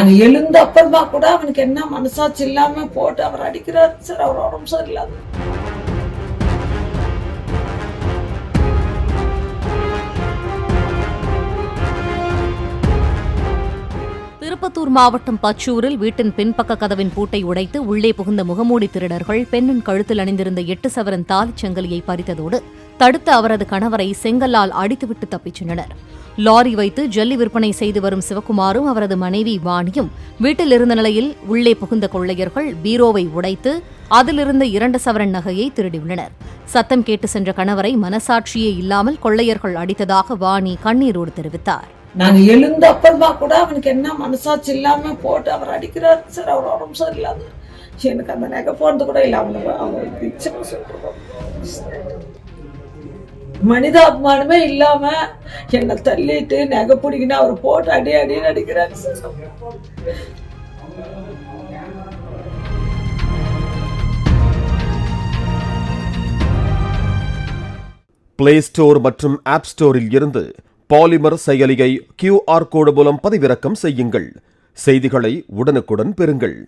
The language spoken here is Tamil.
நாங்க எழுந்த அப்புறமா கூட அவனுக்கு என்ன மனசாட்சி இல்லாம போட்டு அவர் அடிக்கிறாரு சார். அவர் உடம்பு சரியில்லாத. திருப்பத்தூர் மாவட்டம் பச்சூரில் வீட்டின் பின்பக்க கதவின் பூட்டை உடைத்து உள்ளே புகுந்த முகமூடி திருடர்கள் பெண்ணின் கழுத்தில் அணிந்திருந்த 8 சவரன் தாலிச் சங்கிலியை பறித்ததோடு தடுத்த அவரது கணவரை செங்கல்லால் அடித்துவிட்டு தப்பிச் சென்றனர். லாரி வைத்து ஜல்லி விற்பனை செய்து வரும் சிவக்குமாரும் அவரது மனைவி வாணியும் வீட்டில் இருந்த நிலையில் உள்ளே புகுந்த கொள்ளையர்கள் பீரோவை உடைத்து அதிலிருந்த 2 சவரன் நகையை திருடியுள்ளனர். சத்தம் கேட்டு சென்ற கணவரை மனசாட்சியே இல்லாமல் கொள்ளையர்கள் அடித்ததாக வாணி கண்ணீரோடு தெரிவித்தார். நாங்க எழுந்த அப்புறமா கூட அவனுக்கு என்ன மனசாட்சி இல்லாம போட்டு அவர் அடிக்கிறாரு சார். அவர் உடம்பு சரியில்லாத. எனக்கு அந்த நகை போனது கூட இல்லை. அவனுக்கு மனிதாபிமானமே இல்லாம என்னை தள்ளிட்டு நகை பிடிக்கின்னு அவர் போட்டு அடின்னு அடிக்கிறாரு சார். பிளே ஸ்டோர் மற்றும் ஆப் ஸ்டோரில் இருந்து பாலிமர் செயலியை QR கோடு மூலம் பதிவிறக்கம் செய்யுங்கள். செய்திகளை உடனுக்குடன் பெறுங்கள்.